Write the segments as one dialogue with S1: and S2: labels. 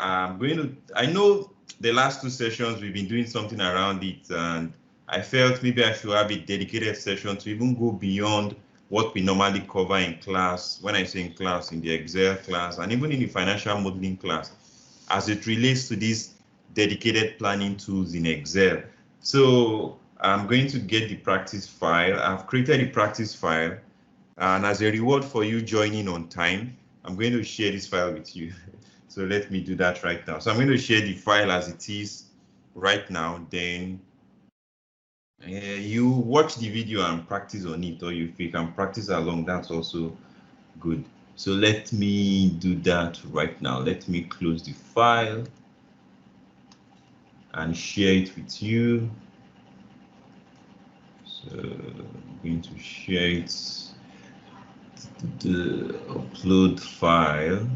S1: I know the last 2 sessions we've been doing something around it, and I felt maybe I should have a dedicated session to even go beyond what we normally cover in class. When I say in class, in the Excel class, and even in the financial modeling class, as it relates to these dedicated planning tools in Excel. So I'm going to get the practice file. I've created the practice file, and as a reward for you joining on time, I'm going to share this file with you. So let me do that right now. So I'm going to share the file as it is right now. Then you watch the video and practice on it, or if you can practice along, that's also good. So let me do that right now. Let me close the file and share it with you. So I'm going to share it, the upload file,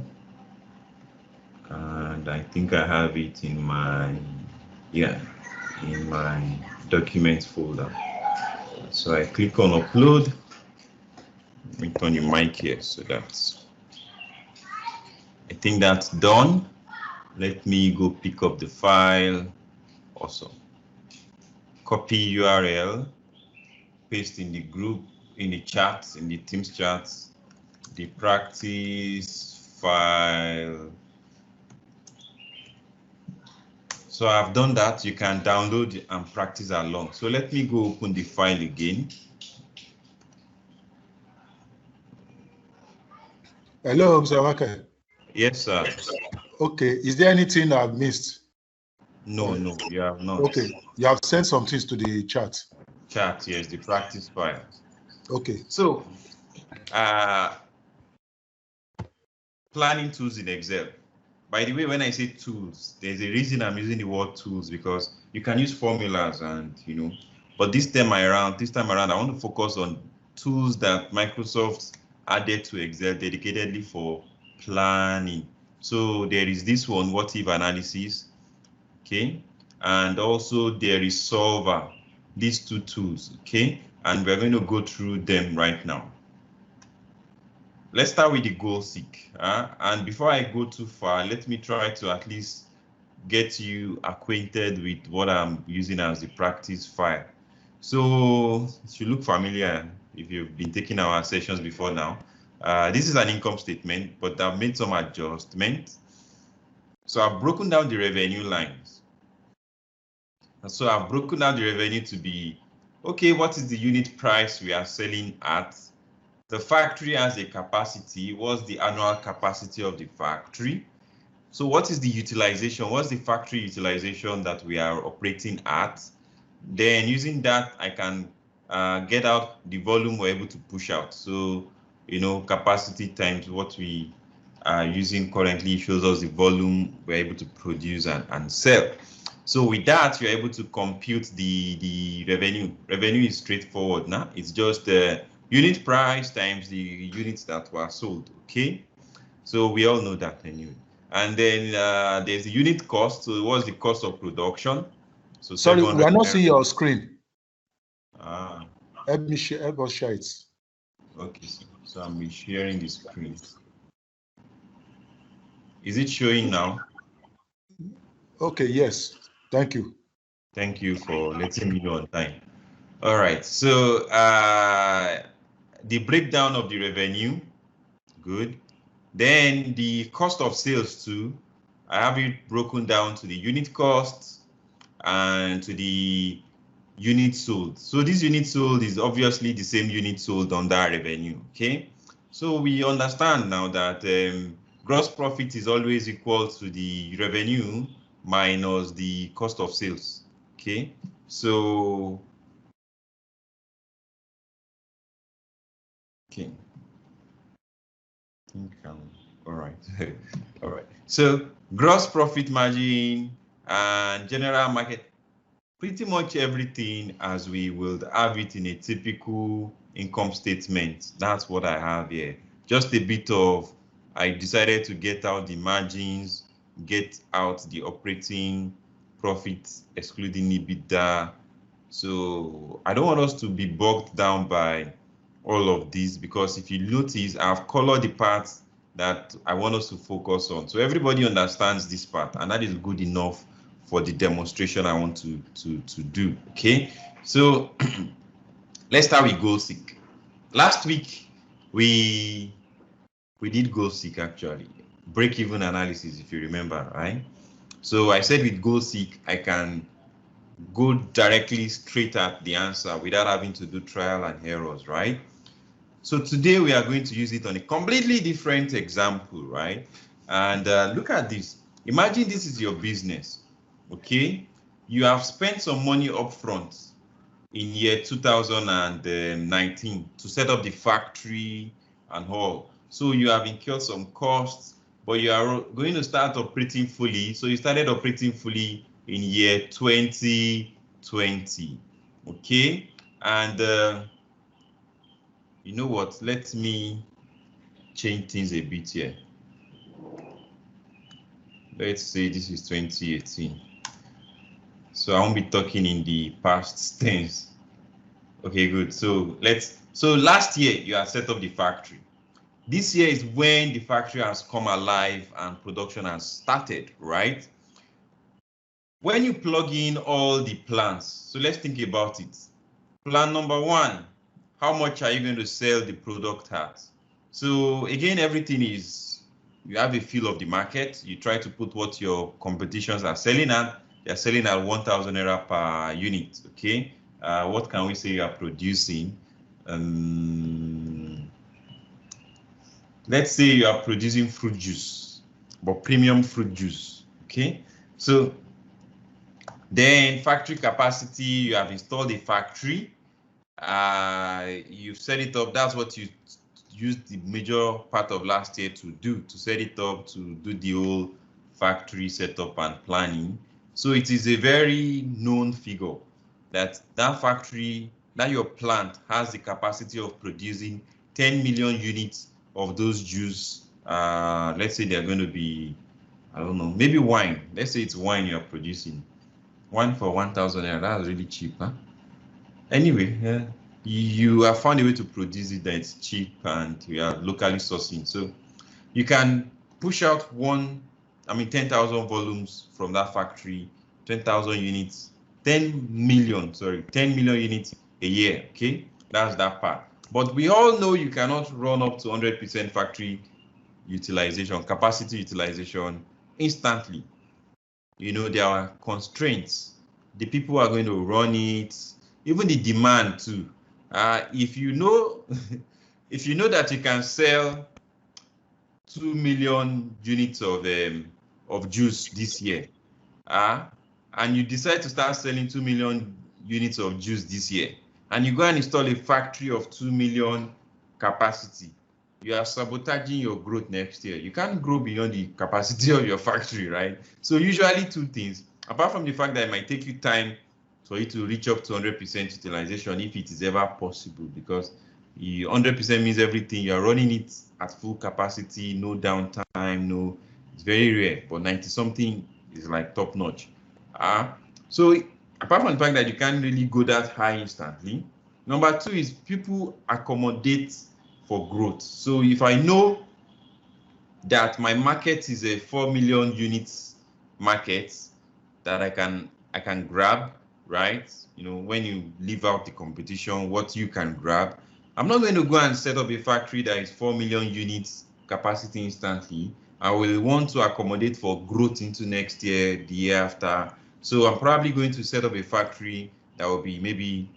S1: and I think I have it in my, in my documents folder. So I click on upload. Let me turn your mic here, so that's, I think that's done. Let me go pick up the file. Awesome. Copy URL, paste in the group, in the chats, in the Teams chats, the practice file. So I've done that. You can download and practice along. So let me go open the file again.
S2: Hello, Mr. Waka.
S1: Yes, sir.
S2: Okay, is there anything I've missed?
S1: No, you have not.
S2: Okay, you have sent some things to the chat.
S1: Chat, yes, the practice file.
S2: Okay.
S1: So, planning tools in Excel. By the way, when I say tools, there's a reason I'm using the word tools, because you can use formulas and, but this time around, I want to focus on tools that Microsoft added to Excel dedicatedly for planning. So there is this one, what if analysis, okay? And also there is solver, these 2 tools, okay? And we're going to go through them right now. Let's start with the goal seek. And before I go too far, let me try to at least get you acquainted with what I'm using as the practice file. So it should look familiar if you've been taking our sessions before now. This is an income statement, but I've made some adjustments. So I've broken down the revenue lines. And so I've broken down the revenue to be, okay, what is the unit price we are selling at? The factory has a capacity. What's the annual capacity of the factory? So what is the utilization? What's the factory utilization that we are operating at? Then using that, I can get out the volume we're able to push out. So, capacity times what we are using currently shows us the volume we're able to produce and sell. So with that, you're able to compute the revenue. Revenue is straightforward now. It's just the unit price times the units that were sold, okay? So we all know that anyway. And then there's the unit cost. So what's the cost of production? So
S2: sorry, we are not seeing your screen. Help us share it.
S1: Okay, so I'm sharing the screen. Is it showing now?
S2: Okay, yes. Thank you.
S1: Thank you for letting me know on time. All right, so the breakdown of the revenue, good. Then the cost of sales too, I have it broken down to the unit cost and to the unit sold. So this unit sold is obviously the same unit sold on that revenue, okay? So we understand now that gross profit is always equal to the revenue minus the cost of sales, okay? So, okay. All right. All right. So gross profit margin and general market, pretty much everything as we will have it in a typical income statement. That's what I have here. Just a bit of, I decided to get out the margins, get out the operating profit, excluding EBITDA. So I don't want us to be bogged down by all of these, because if you notice, I've colored the parts that I want us to focus on. So everybody understands this part, and that is good enough for the demonstration I want to do. Okay, so let's start with goal seek. Last week we did goal seek, actually break-even analysis, if you remember, right? So I said with goal seek I can go directly straight at the answer without having to do trial and errors, right? So today we are going to use it on a completely different example, right? And look at this. Imagine this is your business, okay? You have spent some money upfront in year 2019 to set up the factory and all. So you have incurred some costs, but you are going to start operating fully. So you started operating fully in year 2020, okay? And you know what? Let me change things a bit here. Let's say this is 2018. So I won't be talking in the past tense. Okay, good. So last year you have set up the factory. This year is when the factory has come alive and production has started, right? When you plug in all the plans, so let's think about it. Plan number one, how much are you going to sell the product at? So again, everything is, you have a feel of the market. You try to put what your competitions are selling at. They're selling at 1,000 naira per unit, okay? What can we say you are producing? Let's say you are producing fruit juice, but premium fruit juice, okay? So then factory capacity, you have installed a factory, you've set it up. That's what you used the major part of last year to do, to set it up, to do the whole factory setup and planning. So it is a very known figure that factory, that your plant has the capacity of producing 10 million units of those juice. Let's say they're going to be, I don't know, maybe wine. Let's say it's wine you're producing. Wine for 1,000 naira, that's really cheap, huh? Anyway, yeah, you have found a way to produce it that it's cheap and you are locally sourcing. So you can push out 10,000 volumes from that factory, 10,000 units, 10 million units a year, okay? That's that part. But we all know you cannot run up to 100% factory utilization, capacity utilization instantly. You know, there are constraints. The people are going to run it, even the demand too. If you know if you know that you can sell 2 million units of juice this year, and you decide to start selling 2 million units of juice this year, and you go and install a factory of 2 million capacity, you are sabotaging your growth next year. You can't grow beyond the capacity of your factory, right? So usually two things, apart from the fact that it might take you time for you to reach up to 100% utilization, if it is ever possible, because 100% means everything, you are running it at full capacity, no downtime, no, it's very rare, but 90 something is like top notch. So apart from the fact that you can't really go that high instantly, number two is people accommodate for growth. So if I know that my market is a 4 million units market that I can grab, right? You know, when you leave out the competition, what you can grab. I'm not going to go and set up a factory that is 4 million units capacity instantly. I will want to accommodate for growth into next year, the year after. So I'm probably going to set up a factory that will be maybe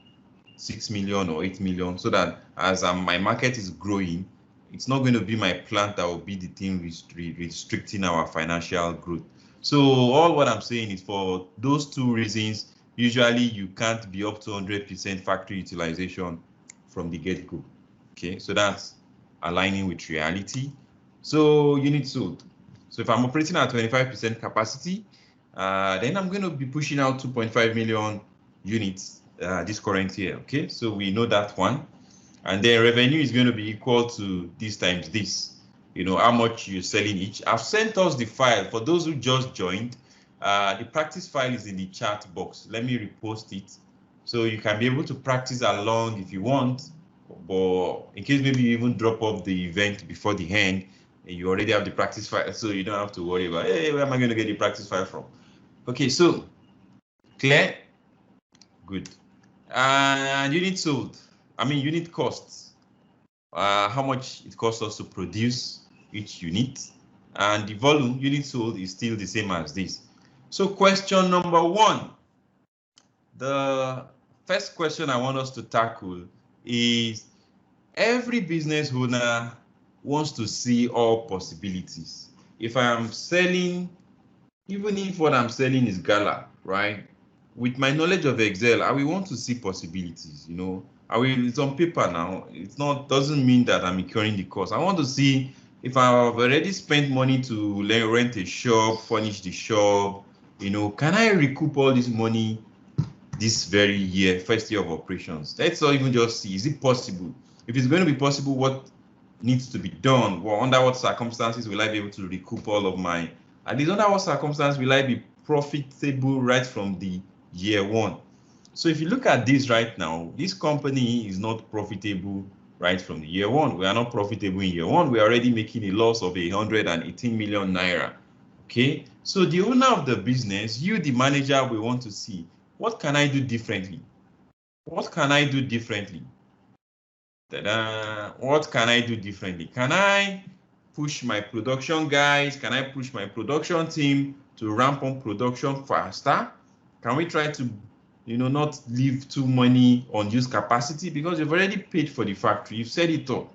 S1: 6 million or 8 million, so that as my market is growing, it's not going to be my plant that will be the thing restricting our financial growth. So all what I'm saying is, for those two reasons, usually you can't be up to 100% factory utilization from the get-go. Okay, so that's aligning with reality. So units sold. So if I'm operating at 25% capacity, then I'm going to be pushing out 2.5 million units this current year. Okay, so we know that one. And then revenue is going to be equal to this times this. You know, how much you're selling each. I've sent us the file. For those who just joined, the practice file is in the chat box. Let me repost it, so you can be able to practice along if you want. But in case maybe you even drop off the event before the end, You already have the practice file, so you don't have to worry about, hey, where am I going to get the practice file from? Okay, so clear? Good. And unit sold, unit costs. How much it costs us to produce each unit, and the volume unit sold is still the same as this. So question number 1, the first question I want us to tackle is, every business owner wants to see all possibilities. If I am selling, even if what I'm selling is gala, right? With my knowledge of Excel, I will want to see possibilities, it's on paper now. It's not, doesn't mean that I'm incurring the cost. I want to see if I've already spent money to rent a shop, furnish the shop, can I recoup all this money this very year, first year of operations? Let's not even just see, is it possible? If it's going to be possible, what needs to be done? Well, under what circumstances will I be able to recoup all of my, at least under what circumstances will I be profitable right from the year 1? So if you look at this right now, this company is not profitable right from the year 1. We are not profitable in year 1. We are already making a loss of 118 million naira. Okay, so the owner of the business, you, the manager, will want to see, what can I do differently? What can I do differently? What can I do differently? Can I push my production guys? Can I push my production team to ramp up production faster? Can we try to, not leave too many unused capacity, because you've already paid for the factory, you've set it up.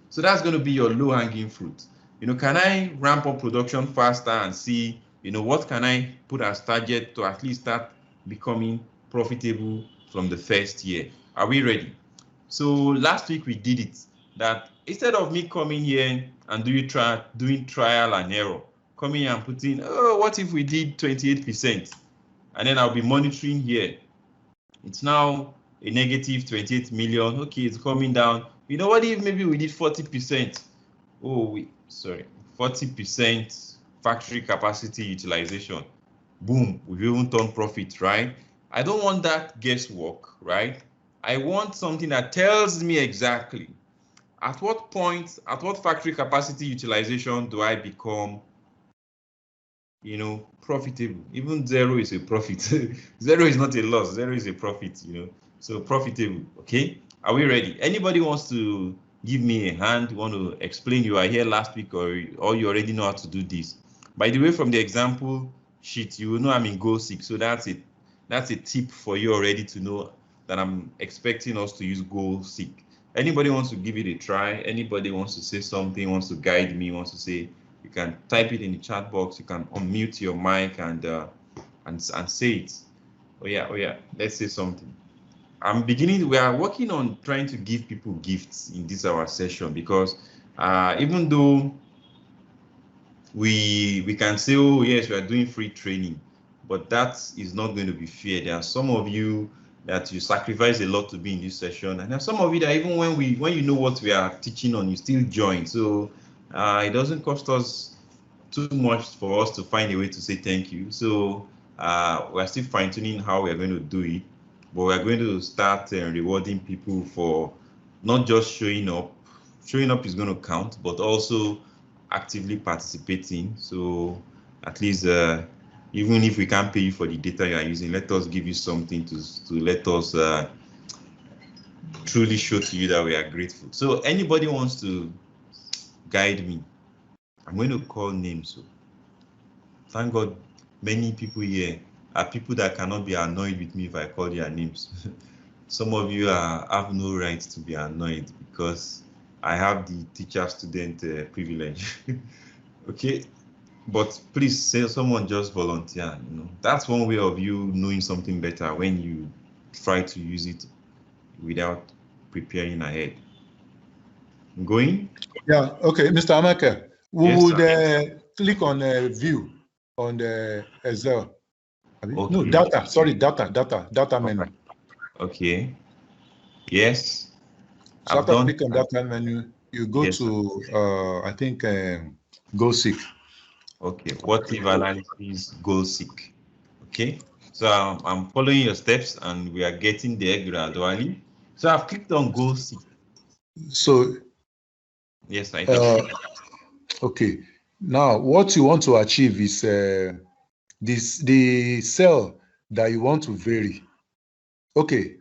S1: So that's going to be your low-hanging fruit. Can I ramp up production faster and see, what can I put as target to at least start becoming profitable from the first year? Are we ready? So last week we did it, that instead of me coming here and doing trial and error, coming and putting, oh, what if we did 28%? And then I'll be monitoring here. It's now a negative 28 million. Okay, it's coming down. What if maybe we did 40%? 40% factory capacity utilization. Boom, we've even turned profit, right? I don't want that guesswork, right? I want something that tells me exactly at what point, at what factory capacity utilization do I become, profitable. Even 0 is a profit. 0 is not a loss. 0 is a profit, So profitable. Okay. Are we ready? Anybody wants to give me a hand? Want to explain? You are here last week, or you already know how to do this? By the way, from the example sheet, you will know I'm in goal 6. So that's it. That's a tip for you already to know that I'm expecting us to use goal 6. Anybody wants to give it a try? Anybody wants to say something? Wants to guide me? Wants to say? You can type it in the chat box. You can unmute your mic and say it. Oh yeah. Let's say something. We are working on trying to give people gifts in this our session, because even though we can say, oh yes, we are doing free training, but that is not going to be fair. There are some of you that you sacrifice a lot to be in this session, and there are some of you that even when you know what we are teaching on, you still join. So it doesn't cost us too much for us to find a way to say thank you. So we're still fine-tuning how we're going to do it, but we're going to start rewarding people for not just showing up. Showing up is going to count, but also actively participating. So at least even if we can't pay you for the data you are using, let us give you something to let us truly show to you that we are grateful. So anybody wants to guide me? I'm going to call names. So thank God many people here are people that cannot be annoyed with me if I call their names. Some of you have no right to be annoyed because I have the teacher-student privilege. Okay, but please say someone just volunteer. That's one way of you knowing something better, when you try to use it without preparing ahead. Going?
S2: Yeah. Okay, Mr. Amaka. We
S1: Yes,
S2: would click on view on the Excel.
S1: Okay.
S2: No, data. Sorry, data menu.
S1: Okay. Yes.
S2: So after click on data menu, you go to I think goal 6.
S1: Okay. What if analysis goal 6? Okay. So I'm following your steps and we are getting there gradually. So I've clicked on goal 6.
S2: So
S1: yes, I think.
S2: Okay. Now, what you want to achieve is the cell that you want to vary. Okay.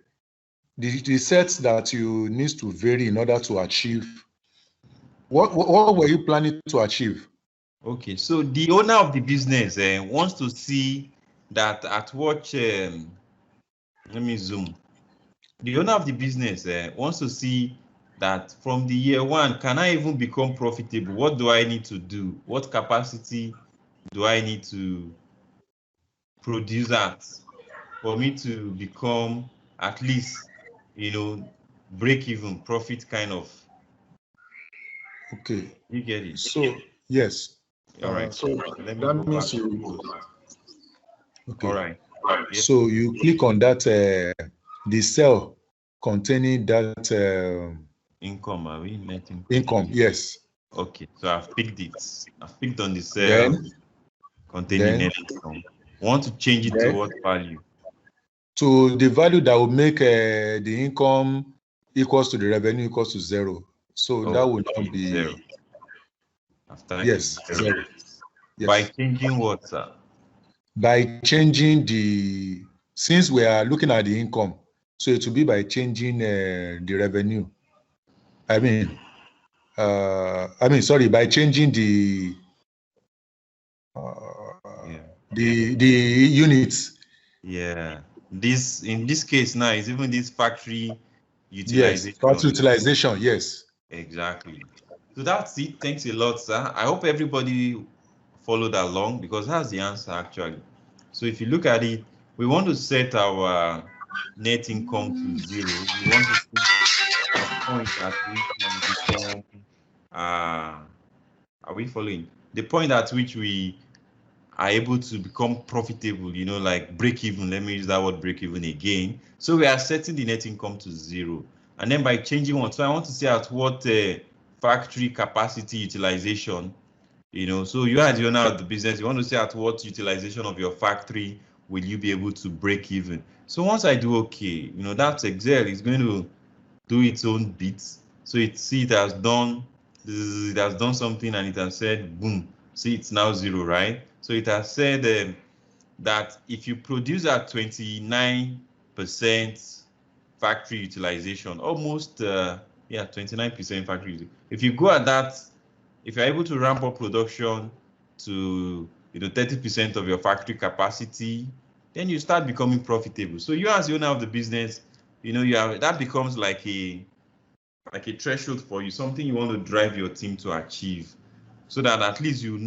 S2: The sets that you need to vary in order to achieve. What were you planning to achieve?
S1: Okay, so the owner of the business wants to see that at what, let me zoom. The owner of the business wants to see that from the year one, can I even become profitable? What do I need to do? What capacity do I need to produce at for me to become at least, break even, profit kind of?
S2: Okay.
S1: You get it?
S2: So, yes.
S1: All right.
S2: So
S1: Let me go
S2: that
S1: back
S2: means
S1: to
S2: you,
S1: post. All
S2: okay.
S1: right. Yes.
S2: So you click on that, the cell containing that
S1: Income, are we net
S2: income. Yes.
S1: Okay, so I've picked it. I've picked on the cell
S2: Then,
S1: containing net income. Want to change it to
S2: then
S1: what value?
S2: to the value that will make the income equals to the revenue equals to 0. So that would not be
S1: 0. After
S2: yes, 0.
S1: By
S2: Yes.
S1: changing what, sir?
S2: By changing since we are looking at the income, so it will be by changing the revenue. Sorry, by changing the units.
S1: Yeah. In this case now is even this factory
S2: Yes,
S1: utilization.
S2: factory utilization. Yes.
S1: Exactly. So that's it. Thanks a lot, sir. I hope everybody followed along because that's the answer actually. So if you look at it, we want to set our net income to 0. We want to see a point at which we become, are we following? The point at which we are able to become profitable, like break even. Let me use that word break even again. So we are setting the net income to 0. And then by changing one, so I want to see at what factory capacity utilization, so you as the owner of the business, you want to see at what utilization of your factory will you be able to break even. So once I do okay, that Excel is going to do its own bits. So it has done something and it has said boom. See, it's now 0, right? So it has said that if you produce at 29% factory utilization, almost 29% factory. If you go at that, if you're able to ramp up production to 30% of your factory capacity, then you start becoming profitable. So you as the owner of the business, that becomes like a threshold for you, something you want to drive your team to achieve, so that at least you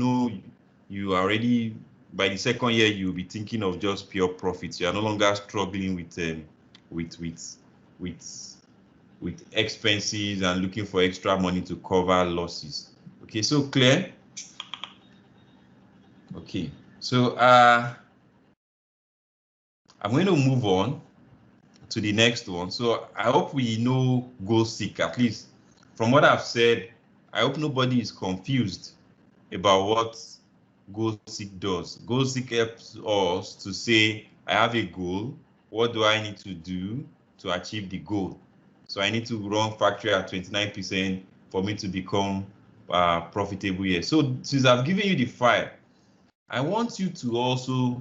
S1: are already, by the second year you'll be thinking of just pure profits. You are no longer struggling with expenses and looking for extra money to cover losses. Okay, so clear? Okay, so I'm going to move on to the next one. So I hope we know goal seek, at least from what I've said. I hope nobody is confused about what goal seek does. Goal seek helps us to say, I have a goal. What do I need to do to achieve the goal? So I need to run factory at 29% for me to become profitable here. So since I've given you the file, I want you to also,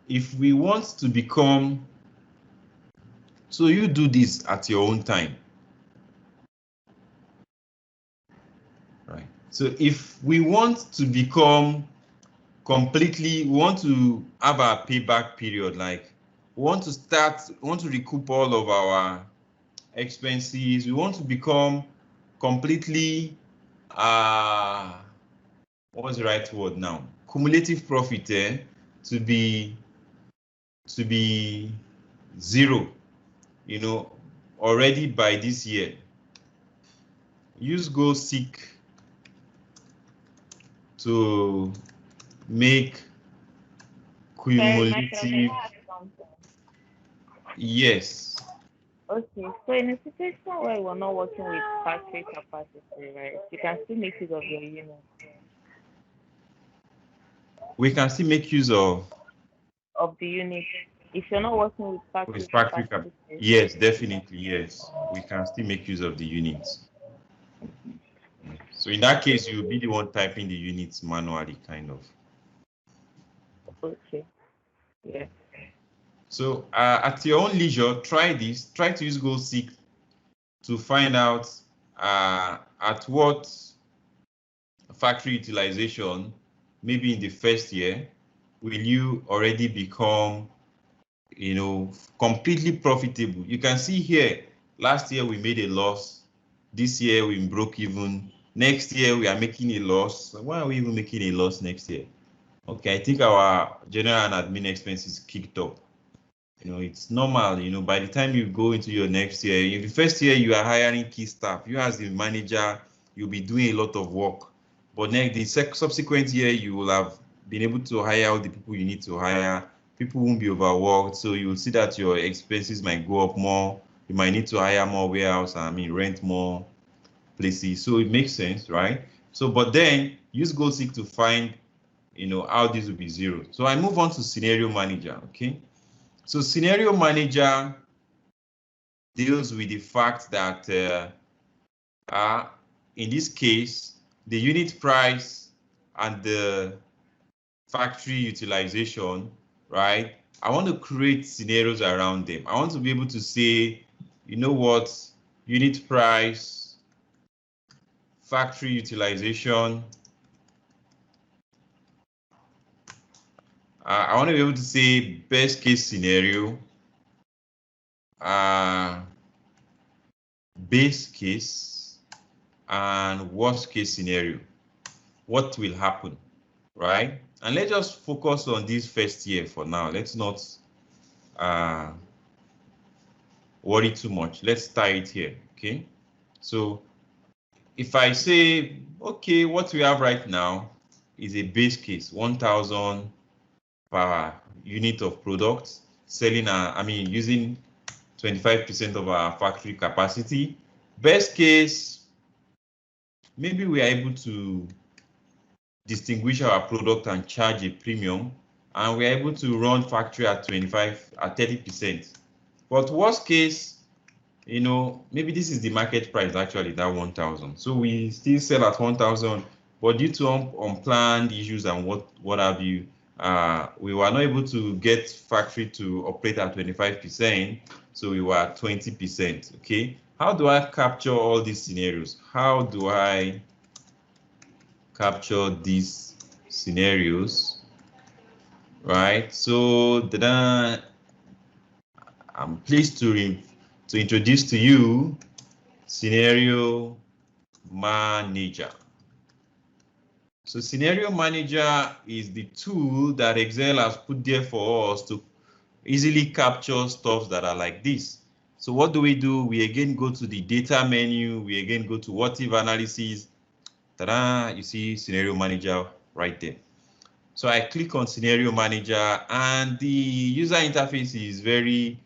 S1: if we want to become, so you do this at your own time, right? So if we want to become completely, we want to have a payback period, like we want to recoup all of our expenses, we want to become completely, what's the right word now? Cumulative profit to be 0, already by this year. Use goal seek to make cumulative. Yes.
S3: Okay, so in a situation where we're not working with factory capacity, right, you can still make use of your unit.
S1: We can still make use of
S3: the unit. If you're not working with factory capacity.
S1: Yes, definitely, yes. We can still make use of the units. Yes. So in that case, you'll be the one typing the units manually, kind of.
S3: Okay. Yeah.
S1: So at your own leisure, try this. Try to use GoalSeek to find out at what factory utilization, maybe in the first year, will you already become, you know, completely profitable. You can see here, last year we made a loss. This year we broke even. Next year we are making a loss. Why are we even making a loss next year? Okay, I think our general and admin expenses kicked up. You know, it's normal, you know, by the time you go into your next year, in the first year you are hiring key staff. You as the manager, you'll be doing a lot of work. But next, the subsequent year, you will have been able to hire all the people you need to hire. People won't be overworked, so you will see that your expenses might go up more. You might need to hire more warehouse, rent more places. So it makes sense, right? So, but then use GoalSeek to find, you know, how this will be zero. So I move on to scenario manager, okay? So scenario manager deals with the fact that in this case, the unit price and the factory utilization, right? I want to create scenarios around them. I want to be able to say, you know what, unit price, factory utilization. I want to be able to say best case scenario, base case, and worst case scenario. What will happen, right? And let's just focus on this first year for now. Let's not worry too much. Let's start it here, okay? So if I say, okay, what we have right now is a base case, 1,000 per unit of products, selling, using 25% of our factory capacity. Best case, maybe we are able to distinguish our product and charge a premium, and we're able to run factory at 30%. But worst case, you know, maybe this is the market price actually, that 1,000. So we still sell at 1,000, but due to unplanned issues and what have you, we were not able to get factory to operate at 25%, so we were at 20%. Okay, how do I capture all these scenarios? How do I capture these scenarios, right? So I'm pleased to introduce to you scenario manager. So scenario manager is the tool that Excel has put there for us to easily capture stuff that are like this. So what do? We again go to the data menu, we again go to what if analysis. Ta-da, you see scenario manager right there. So I click on scenario manager, and the user interface is very,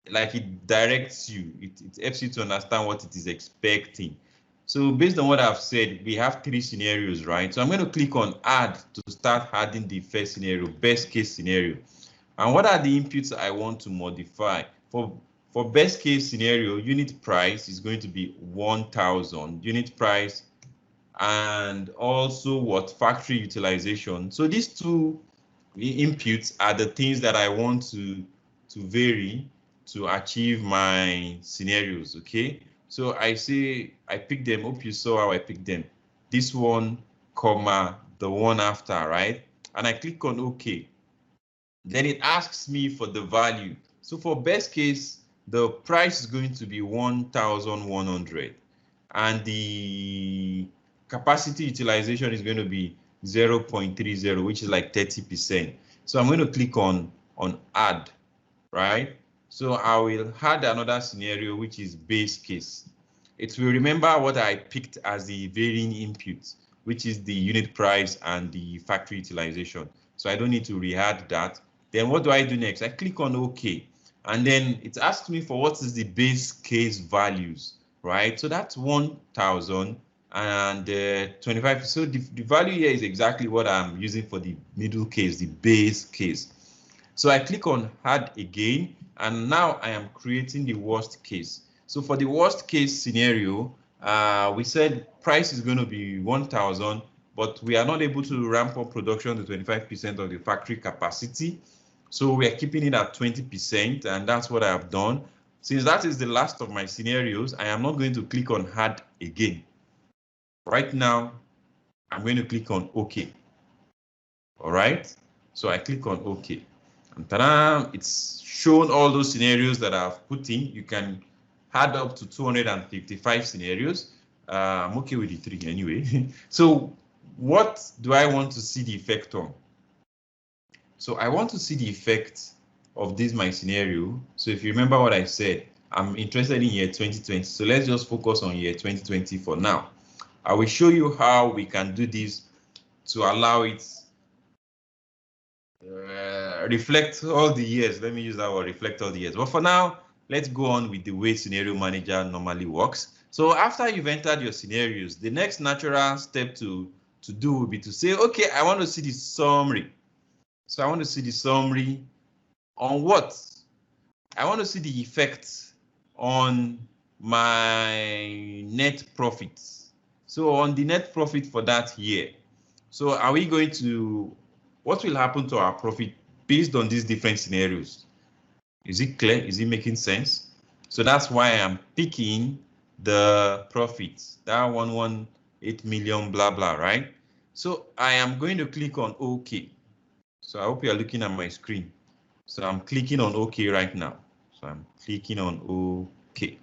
S1: like, it directs you, it helps you to understand what it is expecting. So based on what I've said, we have 3 scenarios, right? So I'm going to click on add to start adding the first scenario, best case scenario. And what are the inputs I want to modify? For best case scenario, unit price is going to be 1,000 unit price, and also what factory utilization. So these 2 inputs are the things that I want to vary to achieve my scenarios. Okay, so I pick them. Hope you saw how I picked them. This one, comma, the one after, right? And I click on OK. Then it asks me for the value. So for best case, the price is going to be 1,100, and the capacity utilization is going to be 0.30, which is like 30%. So I'm going to click on add, right? So I will add another scenario, which is base case. It will remember what I picked as the varying inputs, which is the unit price and the factory utilization. So I don't need to re-add that. Then what do I do next? I click on OK. And then it asks me for what is the base case values, right? So that's 1,000 and 25. So the value here is exactly what I'm using for the middle case, the base case. So I click on add again, and now I am creating the worst case. So for the worst case scenario, We said price is going to be 1,000, but we are not able to ramp up production to 25% of the factory capacity. So we are keeping it at 20%, and that's what I have done. Since that is the last of my scenarios, I am not going to click on add again. Right now, I'm going to click on OK. All right, so I click on OK. And ta-da, it's shown all those scenarios that I've put in. You can add up to 255 scenarios. I'm okay with the 3 anyway. So what do I want to see the effect on? So I want to see the effect of this my scenario. So if you remember what I said, I'm interested in year 2020. So let's just focus on year 2020 for now. I will show you how we can do this to allow it reflect all the years. Let me use that word, reflect all the years. But for now, let's go on with the way scenario manager normally works. So after you've entered your scenarios, the next natural step to do will be to say, okay, I want to see the summary. So I want to see the summary on what? I want to see the effect on my net profits. So on the net profit for that year. So are we going to, what will happen to our profit based on these different scenarios? Is it clear? Is it making sense? So that's why I'm picking the profits, that 118 million, blah, blah, right? So I am going to click on OK. So I hope you are looking at my screen. So I'm clicking on OK right now. So I'm clicking on OK.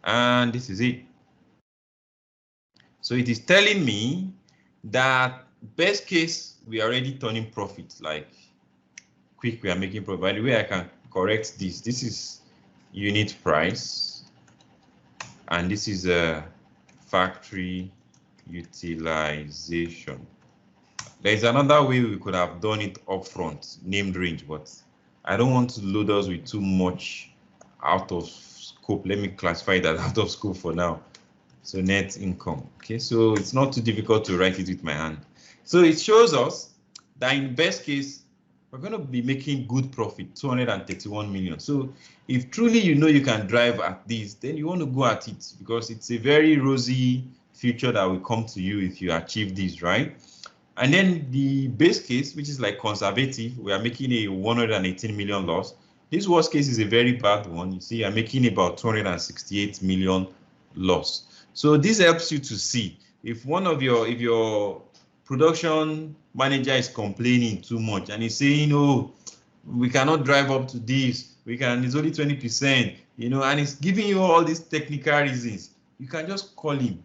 S1: And this is it. So it is telling me that best case, we are already turning profit, like quick, we are making profit. By the way, I can correct this. This is unit price, and this is a factory utilization. There's another way we could have done it upfront, named range, but I don't want to load us with too much out of scope. Let me classify that out of scope for now. So net income. Okay, so it's not too difficult to write it with my hand. So it shows us that in best case, we're going to be making good profit, 231 million. So if truly you know you can drive at this, then you want to go at it, because it's a very rosy future that will come to you if you achieve this, right? And then the base case, which is like conservative, we are making a 118 million loss. This worst case is a very bad one. You see, I'm making about 268 million loss. So this helps you to see if if your production manager is complaining too much and he's saying, oh, we cannot drive up to this, it's only 20%, and he's giving you all these technical reasons, you can just call him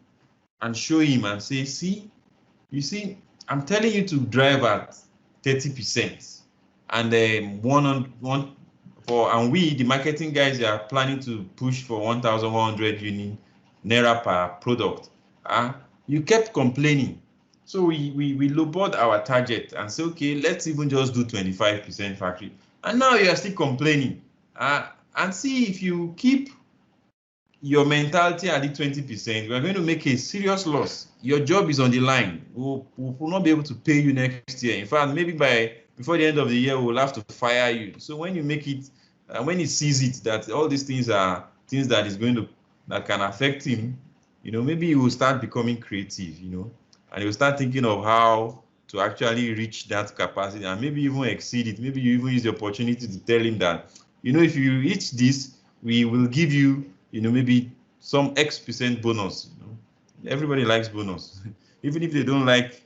S1: and show him and say, see, you see, I'm telling you to drive at 30%, and we, the marketing guys, are planning to push for 1,100 unit naira per product. You kept complaining, so we lowballed our target and say, okay, let's even just do 25% factory, and now you are still complaining. And see, if you keep your mentality at the 20%, we are going to make a serious loss. Your job is on the line. We will not be able to pay you next year. In fact, maybe before the end of the year, we'll have to fire you. So when you make it, when he sees it, that all these things are things that can affect him, maybe he will start becoming creative, and he will start thinking of how to actually reach that capacity and maybe even exceed it. Maybe you even use the opportunity to tell him that, if you reach this, we will give you, maybe some X% bonus. Everybody likes bonus, even if they don't like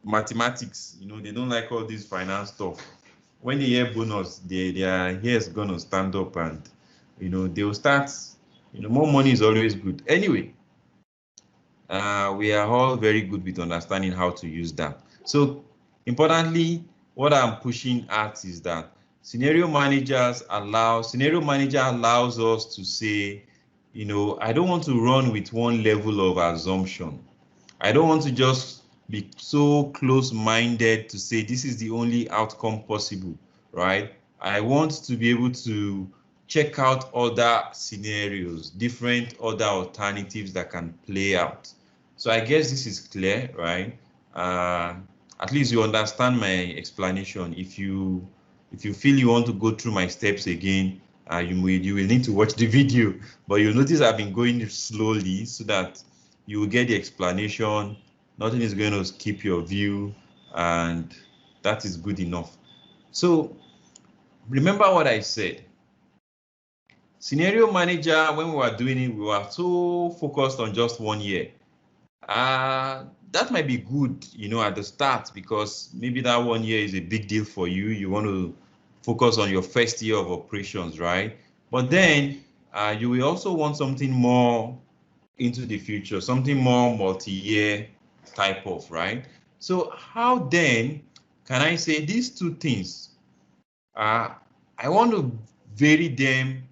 S1: mathematics, they don't like all this finance stuff. When they hear bonus, their hair is gonna stand up, and they will start. More money is always good. Anyway, we are all very good with understanding how to use that. So importantly, what I'm pushing at is that scenario manager allows us to say, I don't want to run with one level of assumption. I don't want to just be so close-minded to say this is the only outcome possible, right? I want to be able to check out other scenarios, different other alternatives that can play out. So I guess this is clear, right? At least you understand my explanation. If you feel you want to go through my steps again, You will need to watch the video, but you'll notice I've been going slowly so that you will get the explanation. Nothing is going to skip your view, and that is good enough. So remember what I said. Scenario manager, when we were doing it, we were so focused on just 1 year. That might be good, at the start, because maybe that 1 year is a big deal for you. You want to focus on your first year of operations, right? But then you will also want something more into the future, something more multi-year type of, right? So how then can I say these two things? I want to vary them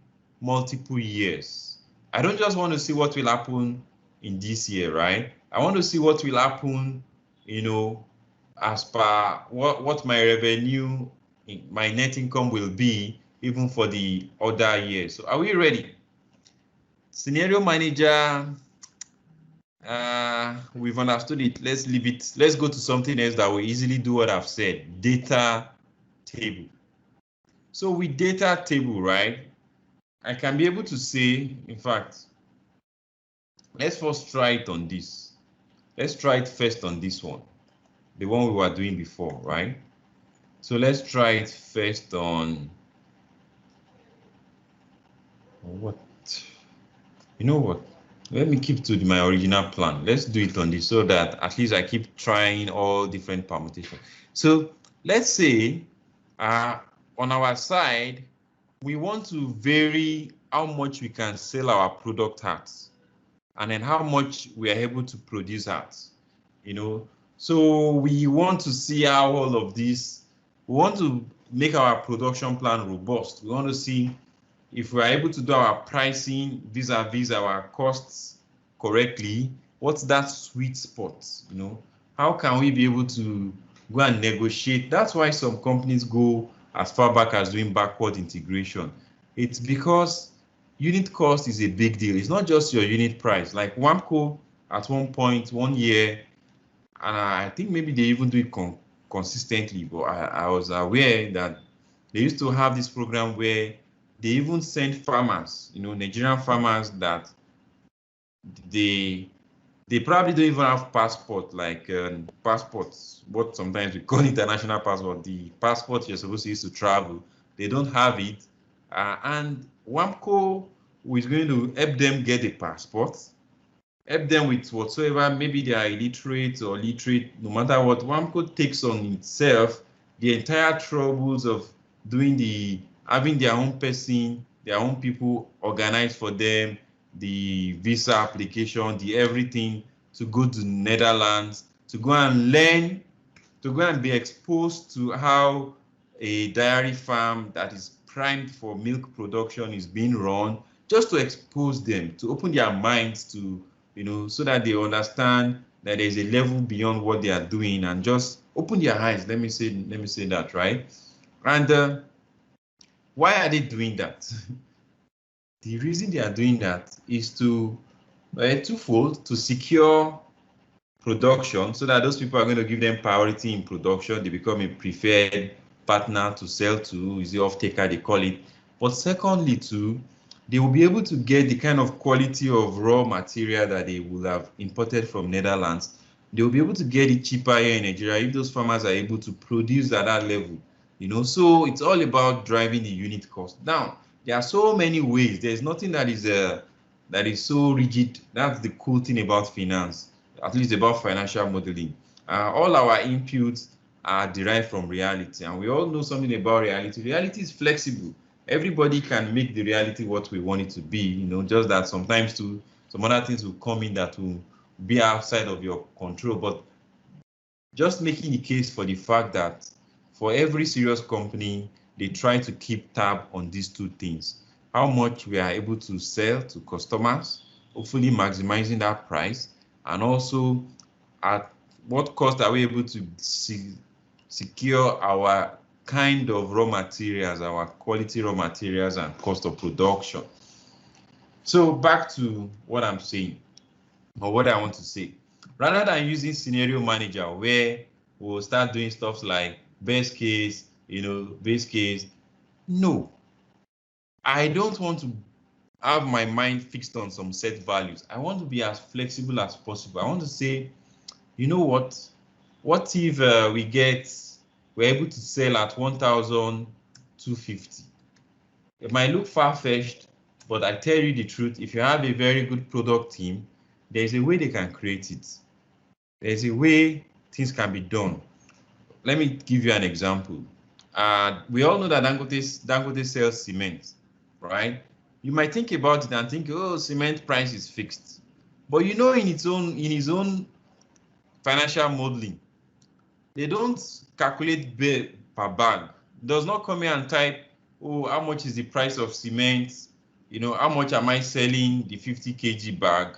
S1: multiple years. I don't just want to see what will happen in this year, right? I want to see what will happen, as per what my revenue, my net income will be, even for the other years. So are we ready? Scenario manager, we've understood it. Let's leave it. Let's go to something else that will easily do what I've said. Data table. So with data table, right, I can be able to say, in fact, let's first try it on this. Let's try it first on this one, the one we were doing before, right? So let's try it first on, what? You know what? Let me keep to my original plan. Let's do it on this so that at least I keep trying all different permutations. So let's say on our side, we want to vary how much we can sell our product at, and then how much we are able to produce at, So we want to see how all of this, we want to make our production plan robust. We want to see if we are able to do our pricing vis-a-vis our costs correctly. What's that sweet spot? How can we be able to go and negotiate? That's why some companies go as far back as doing backward integration. It's because unit cost is a big deal. It's not just your unit price. Like WAMCO at one point, 1 year, and I think maybe they even do it consistently, but I was aware that they used to have this program where they even send farmers, Nigerian farmers, that they probably don't even have passport, like passports, what sometimes we call international passport, the passport you're supposed to use to travel. They don't have it. And WAMCO is going to help them get a passport, help them with whatsoever, maybe they are illiterate or literate, no matter what. WAMCO takes on itself the entire troubles of having their own person, their own people organized for them, the visa application, the everything, to go to Netherlands, to go and learn, to go and be exposed to how a dairy farm that is primed for milk production is being run, just to expose them, to open their minds to, so that they understand that there's a level beyond what they are doing, and just open their eyes. Let me say that, right? And why are they doing that? The reason they are doing that is twofold: to secure production, so that those people are going to give them priority in production. They become a preferred partner to sell to, is the off-taker they call it. But secondly, too, they will be able to get the kind of quality of raw material that they will have imported from Netherlands. They will be able to get it cheaper here in Nigeria if those farmers are able to produce at that level. So it's all about driving the unit cost down. There are so many ways. There's nothing that is so rigid. That's the cool thing about finance, at least about financial modeling. All our inputs are derived from reality, and we all know something about reality. Reality is flexible. Everybody can make the reality what we want it to be. Just that sometimes some other things will come in that will be outside of your control. But just making the case for the fact that for every serious company, they try to keep tab on these two things: how much we are able to sell to customers, hopefully maximizing that price, and also at what cost are we able to secure our kind of raw materials, our quality raw materials, and cost of production. So back to what I'm saying, or what I want to say. Rather than using scenario manager, where we'll start doing stuff like best case, base case, no. I don't want to have my mind fixed on some set values. I want to be as flexible as possible. I want to say, you know what? What if we're able to sell at 1,250? It might look far-fetched, but I tell you the truth, if you have a very good product team, there's a way they can create it. There's a way things can be done. Let me give you an example. We all know that Dangote sells cement, right? You might think about it and think, oh, cement price is fixed. But you know, in his own financial modeling, they don't calculate per bag. It does not come here and type, oh, how much is the price of cement? You know, how much am I selling the 50 kg bag?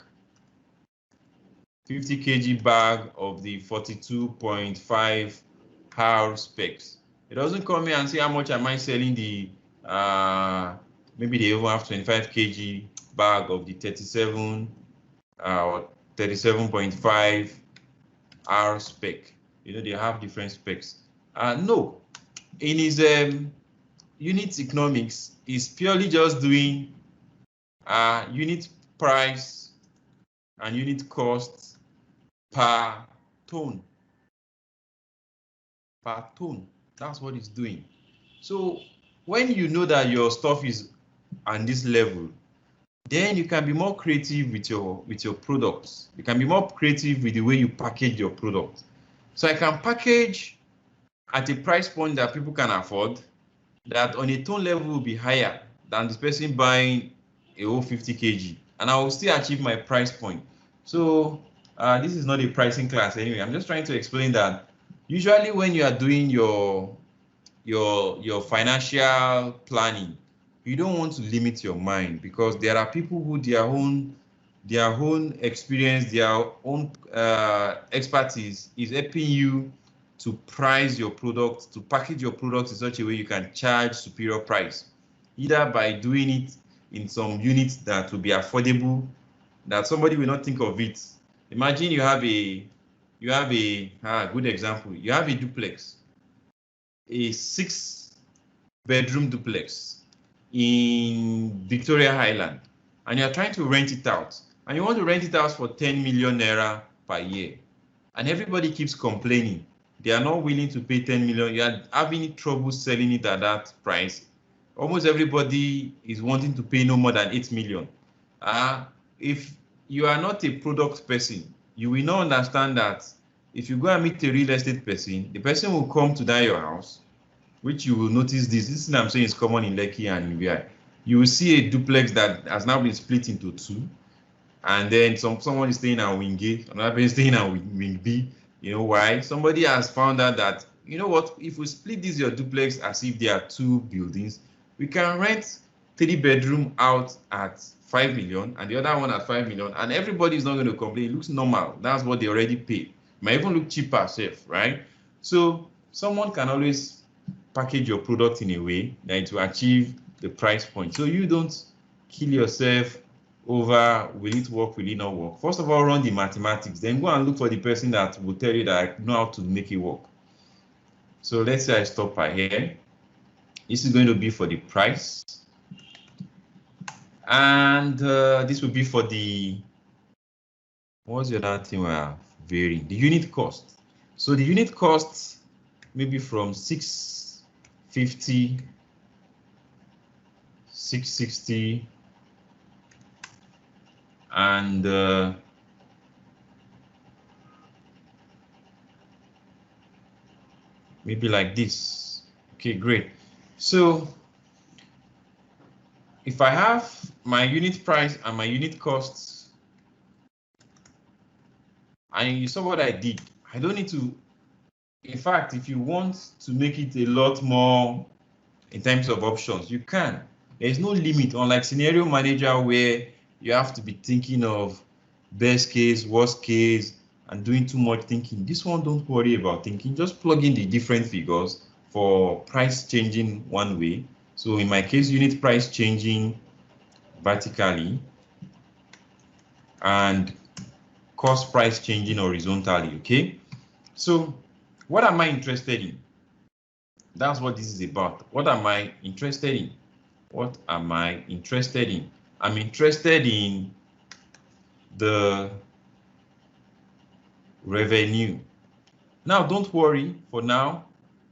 S1: 50 kg bag of the 42.5 hour specs. It doesn't come here and say how much am I selling the maybe they even have 25 kg bag of the 37 or 37.5 hour spec. You know, they have different specs. No, in his unit economics, is purely just doing unit price and unit cost per ton. Per ton. That's what it's doing. So when you know that your stuff is on this level, then you can be more creative with your products. You can be more creative with the way you package your product. So I can package at a price point that people can afford, that on a ton level will be higher than this person buying a whole 50 kg, and I will still achieve my price point. So this is not a pricing class anyway. I'm just trying to explain that usually when you are doing your financial planning, you don't want to limit your mind, because there are people who their own experience, their own expertise is helping you to price your product, to package your product in such a way you can charge superior price, either by doing it in some units that will be affordable, that somebody will not think of it. Imagine you have a good example. You have a duplex, a 6-bedroom duplex in Victoria Highland, and you're trying to rent it out, and you want to rent it out for 10 million naira per year, and everybody keeps complaining. They are not willing to pay 10 million. You are having trouble selling it at that price. Almost everybody is wanting to pay no more than 8 million. If you are not a product person, you will not understand that if you go and meet a real estate person, the person will come to that your house, which you will notice this thing I'm saying is common in Lekki and UBI. You will see a duplex that has now been split into two, and then someone is staying at wing A, another person is staying at wing B. You know why? Somebody has found out that, you know what, if we split this your duplex as if there are two buildings, we can rent 3-bedroom out at 5 million and the other one at 5 million, and everybody is not going to complain. It looks normal. That's what they already paid. It might even look cheaper, safe, right? So someone can always package your product in a way that it will achieve the price point. So you don't kill yourself over will it work, will it not work. First of all, run the mathematics, then go and look for the person that will tell you that I know how to make it work. So let's say I stop right here. This is going to be for the price, and this will be for the, what's the other thing we are varying? The unit cost. So the unit cost maybe from 650, 660, and maybe like this. Okay, great. So if I have my unit price and my unit costs, and you saw what I did, I don't need to, in fact, if you want to make it a lot more in terms of options, you can. There is no limit, unlike scenario manager where you have to be thinking of best case, worst case, and doing too much thinking. This one, don't worry about thinking, just plug in the different figures for price changing one way. So in my case, unit price changing vertically and cost price changing horizontally, okay? So what am I interested in? That's what this is about. What am I interested in? What am I interested in? I'm interested in the revenue. Now, don't worry for now.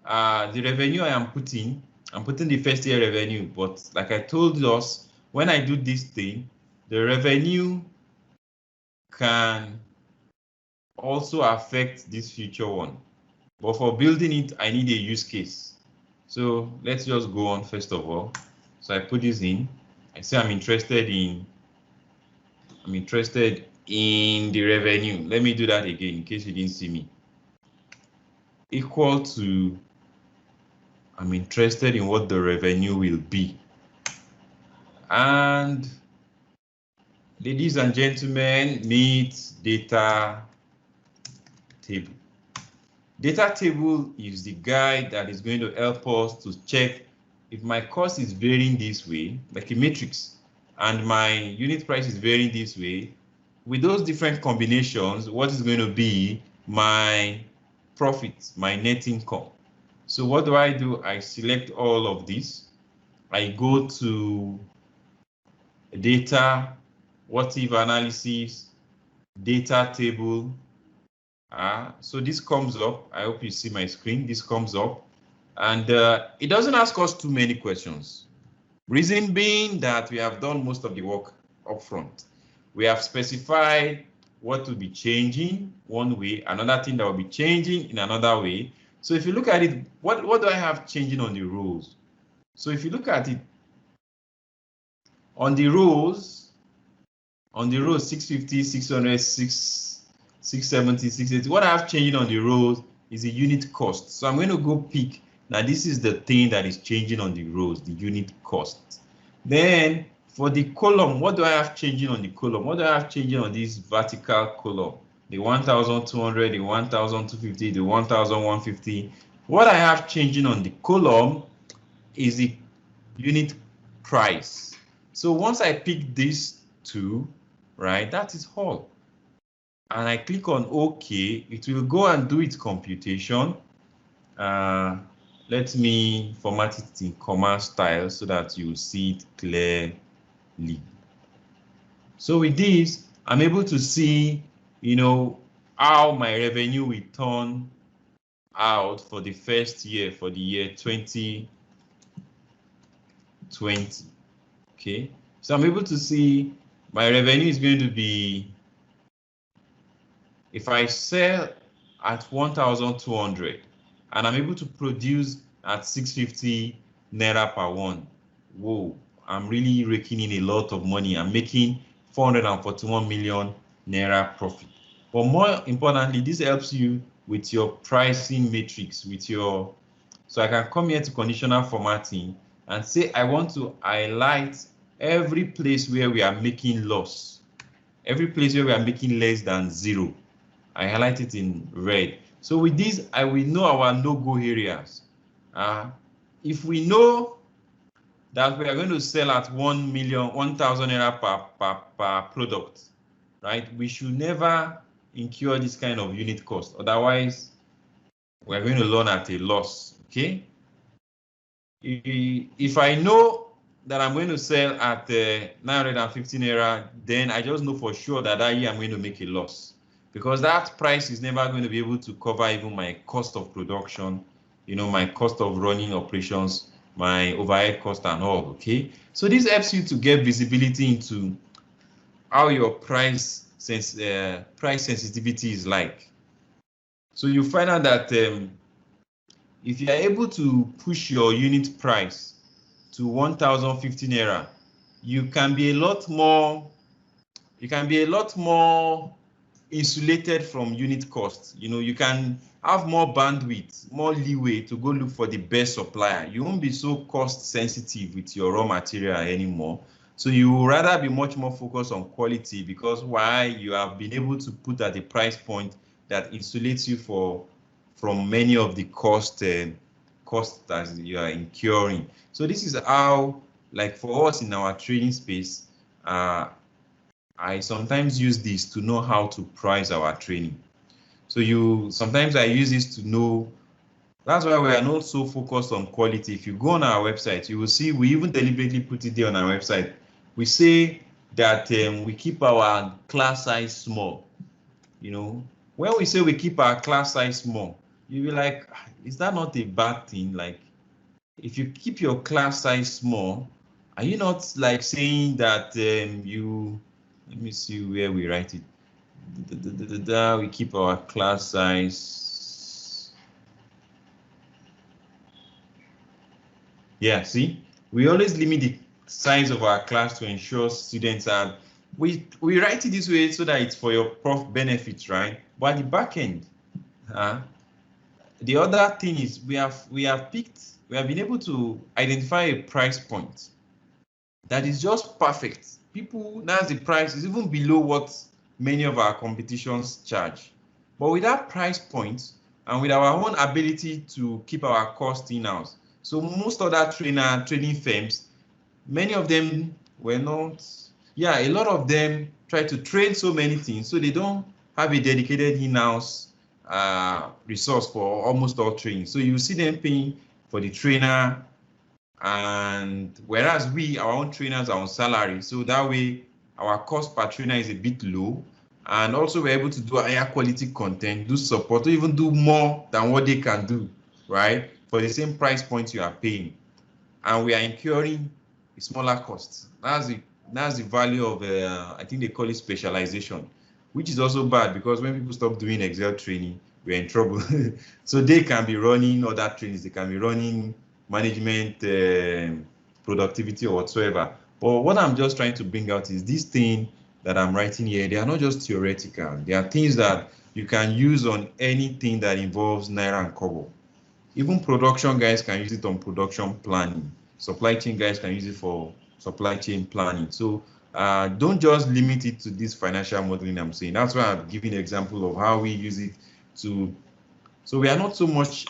S1: The revenue I'm putting the first year revenue, but like I told us, when I do this thing, the revenue can also affect this future one. But for building it, I need a use case. So let's just go on first of all. So I put this in. I say I'm interested in the revenue. Let me do that again in case you didn't see me. Equal to, I'm interested in what the revenue will be. And ladies and gentlemen, meet data table. Data table is the guide that is going to help us to check if my cost is varying this way, like a matrix, and my unit price is varying this way. With those different combinations, what is going to be my profit, my net income? So what do? I select all of this. I go to data, what if analysis, data table. So this comes up. I hope you see my screen. This comes up, and it doesn't ask us too many questions. Reason being that we have done most of the work up front. We have specified what will be changing one way, another thing that will be changing in another way. So if you look at it, what do I have changing on the rows? So if you look at it, on the rows 650, 600, 670, 680, what I have changing on the rows is the unit cost. So I'm going to go pick. Now this is the thing that is changing on the rows, the unit cost. Then for the column, what do I have changing on the column? What do I have changing on this vertical column? The 1,200, the 1,250, the 1,150. What I have changing on the column is the unit price. So once I pick these two, right, that is all. And I click on OK, it will go and do its computation. Let me format it in comma style so that you see it clearly. So with this, I'm able to see, how my revenue will turn out for the first year, for the year 2020. Okay, so I'm able to see my revenue is going to be, if I sell at 1,200 and I'm able to produce at 650 naira per one, whoa, I'm really raking in a lot of money. I'm making 441 million naira profit. But more importantly, this helps you with your pricing matrix, so I can come here to conditional formatting and say I want to highlight every place where we are making loss, every place where we are making less than zero. I highlight it in red. So with this, I will know our no-go areas. If we know that we are going to sell at 1,000 naira per product, right? We should never incur this kind of unit cost. Otherwise, we're going to learn at a loss, okay? If I know that I'm going to sell at 950 naira, then I just know for sure that year I'm going to make a loss, because that price is never going to be able to cover even my cost of production, my cost of running operations, my overhead cost and all, okay? So this helps you to get visibility into how your price sensitivity is like. So you find out that if you are able to push your unit price to 1,050 naira, you can be a lot more insulated from unit costs. You can have more bandwidth, more leeway to go look for the best supplier. You won't be so cost sensitive with your raw material anymore. So you will rather be much more focused on quality, because why? You have been able to put at a price point that insulates you from many of the costs that you are incurring. So this is how, like for us in our trading space, I sometimes use this to know how to price our training. So sometimes I use this to know That's why we are not so focused on quality. If you go on our website, you will see we even deliberately put it there on our website. We say that we keep our class size small. You know, when we say we keep our class size small, you'll be like, is that not a bad thing? Like, if you keep your class size small, are you not like saying that let me see where we write it. We keep our class size. Yeah, see, we always limit the size of our class to ensure students are. We write it this way so that it's for your prof benefits, right? But at the back end, the other thing is we have been able to identify a price point that is just perfect. People, that's the price, is even below what many of our competitions charge. But with that price point and with our own ability to keep our cost in-house, so most other training firms, many of them were not, a lot of them try to train so many things, so they don't have a dedicated in-house resource for almost all training. So you see them paying for the trainer, and whereas our own trainers are on salary, so that way our cost per trainer is a bit low, and also we're able to do higher quality content, do support, or even do more than what they can do, right, for the same price point you are paying, and we are incurring a smaller cost. That's the value of I think they call it specialization, which is also bad, because when people stop doing Excel training, we're in trouble. So they can be running other trainings, they can be running management, productivity, or whatsoever. But what I'm just trying to bring out is this thing that I'm writing here. They are not just theoretical. They are things that you can use on anything that involves Naira and Kobo. Even production guys can use it on production planning. Supply chain guys can use it for supply chain planning. So don't just limit it to this financial modeling I'm saying. That's why I'm giving an example of how we use it to. So we are not so much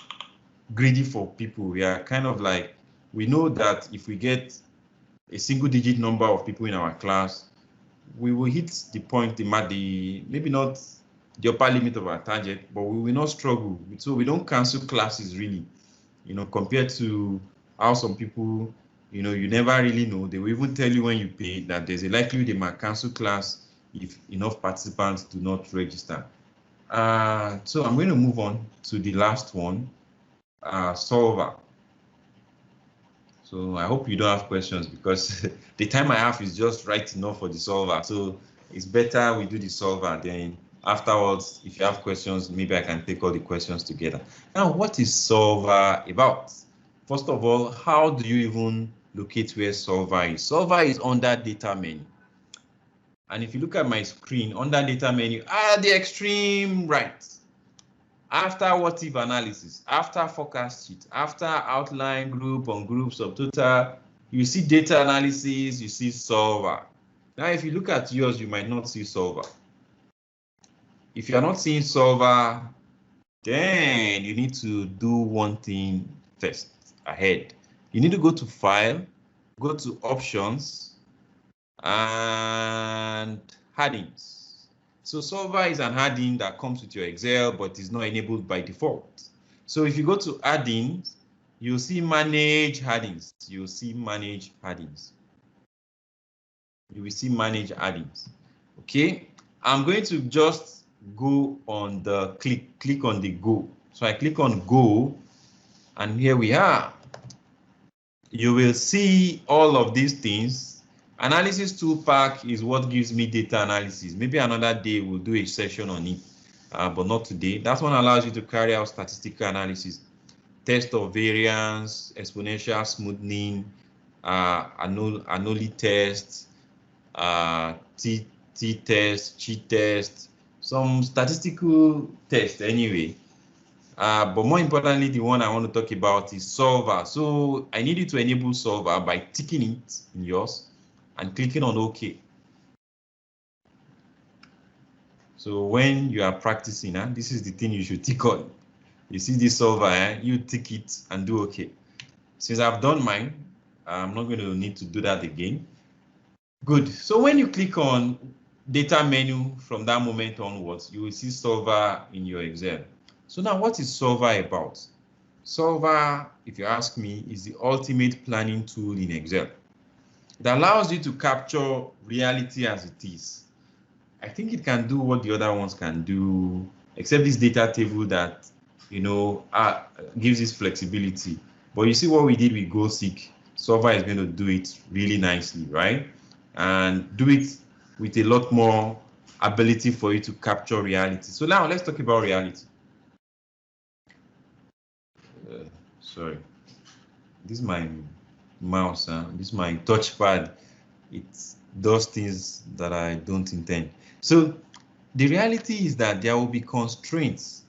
S1: greedy for people. We are kind of like, we know that if we get a single digit number of people in our class, we will hit the point, maybe not the upper limit of our target, but we will not struggle. So we don't cancel classes really, compared to how some people, you never really know. They will even tell you when you pay that there's a likelihood they might cancel class if enough participants do not register. So I'm going to move on to the last one, solver. So I hope you don't have questions, because the time I have is just right enough for the solver. So it's better we do the solver, then afterwards, if you have questions, maybe I can take all the questions together. Now, what is solver about? First of all, how do you even locate where solver is? Solver is under data menu. And if you look at my screen, under data menu, at the extreme right, after what if analysis, after forecast sheet, after outline, group on group, subtotal, you see data analysis, you see solver. Now, if you look at yours, you might not see solver. If you're not seeing solver, then you need to do one thing first ahead. You need to go to File, go to Options, and Headings. So solver is an add-in that comes with your Excel, but is not enabled by default. So if you go to add-ins, you'll see manage add-ins. You'll see manage add-ins. You will see manage add-ins. Okay, I'm going to just go on the click on the go. So I click on go, and here we are. You will see all of these things. Analysis tool pack is what gives me data analysis. Maybe another day we'll do a session on it, but not today. That one allows you to carry out statistical analysis, test of variance, exponential smoothing, anomaly test, t-test, cheat-test, some statistical test anyway. But more importantly, the one I want to talk about is solver. So I need you to enable solver by ticking it in yours and clicking on OK. So when you are practicing, this is the thing you should tick on. You see this solver, you tick it and do OK. Since I've done mine, I'm not going to need to do that again. Good. So when you click on data menu from that moment onwards, you will see solver in your Excel. So now what is solver about? Solver, if you ask me, is the ultimate planning tool in Excel. It allows you to capture reality as it is. I think it can do what the other ones can do, except this data table that, gives this flexibility. But you see what we did with GoSeek, Solver is going to do it really nicely, right? And do it with a lot more ability for you to capture reality. So now let's talk about reality. Sorry, this is my mouse, this is my touchpad. It does things that I don't intend. So the reality is that there will be constraints.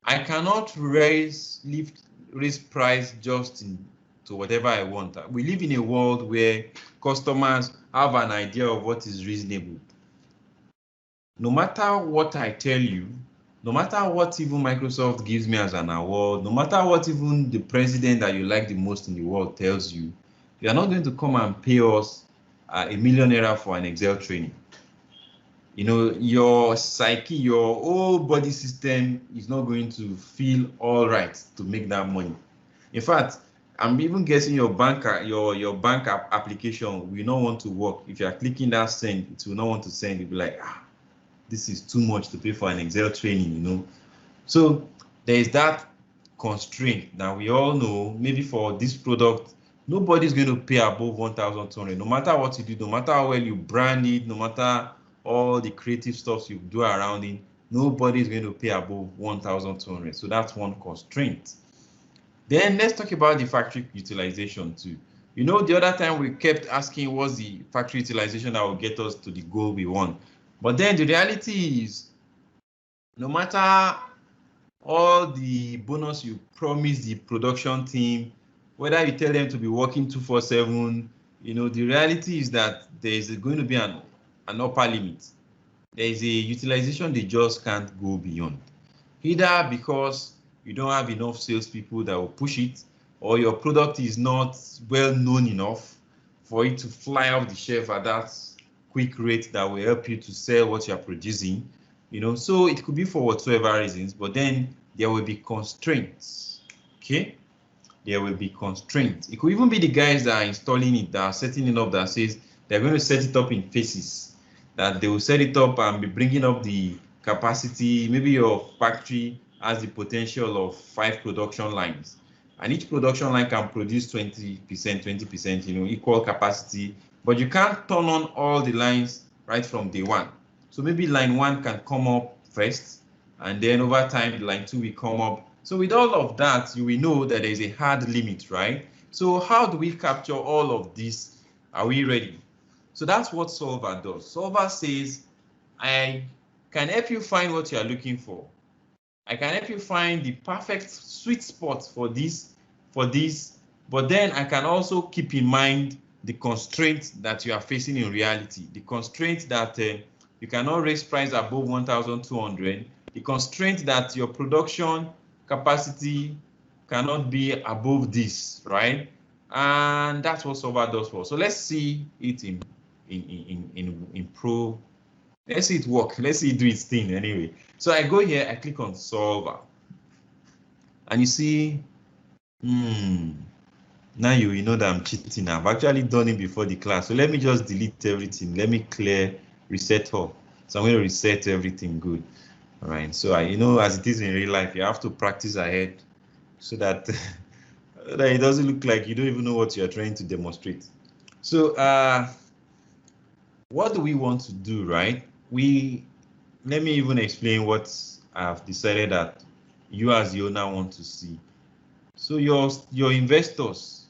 S1: I cannot raise price just to whatever I want. We live in a world where customers have an idea of what is reasonable. No matter what I tell you, no matter what even Microsoft gives me as an award, no matter what even the president that you like the most in the world tells you, you are not going to come and pay us $1 million for an Excel training. Your psyche, your whole body system is not going to feel all right to make that money. In fact, I'm even guessing your bank application will not want to work. If you are clicking that send, it will not want to send. You'll be like, this is too much to pay for an Excel training, So there is that constraint that we all know. Maybe for this product, nobody's going to pay above 1,200. No matter what you do, no matter how well you brand it, no matter all the creative stuff you do around it, nobody's going to pay above 1,200. So that's one constraint. Then let's talk about the factory utilization too. The other time we kept asking what's the factory utilization that will get us to the goal we want. But then the reality is, no matter all the bonus you promise the production team, whether you tell them to be working 24/7, the reality is that there is going to be an upper limit. There is a utilization they just can't go beyond. Either because you don't have enough salespeople that will push it, or your product is not well known enough for it to fly off the shelf at that quick rate that will help you to sell what you're producing. So it could be for whatsoever reasons, but then there will be constraints. Okay, there will be constraints. It could even be the guys that are installing it, that are setting it up, that says they're going to set it up in phases, that they will set it up and be bringing up the capacity. Maybe your factory has the potential of 5 production lines, and each production line can produce 20%, equal capacity, but you can't turn on all the lines right from day one. So maybe line 1 can come up first, and then over time, line 2 will come up. So with all of that, you will know that there is a hard limit, right? So how do we capture all of this? Are we ready? So that's what Solver does. Solver says, I can help you find what you are looking for. I can help you find the perfect sweet spot for this, but then I can also keep in mind the constraint that you are facing in reality, the constraint that you cannot raise price above 1,200, the constraint that your production capacity cannot be above this, right? And that's what Solver does for us. So let's see it improve. Let's see it work. Let's see it do its thing anyway. So I go here, I click on Solver, and you see, now you know that I'm cheating. I've actually done it before the class. So let me just delete everything. Let me reset all. So I'm going to reset everything good. All right. So as it is in real life, you have to practice ahead so that, that it doesn't look like you don't even know what you're trying to demonstrate. So what do we want to do, right? Let me even explain what I've decided that you as the owner want to see. So your investors,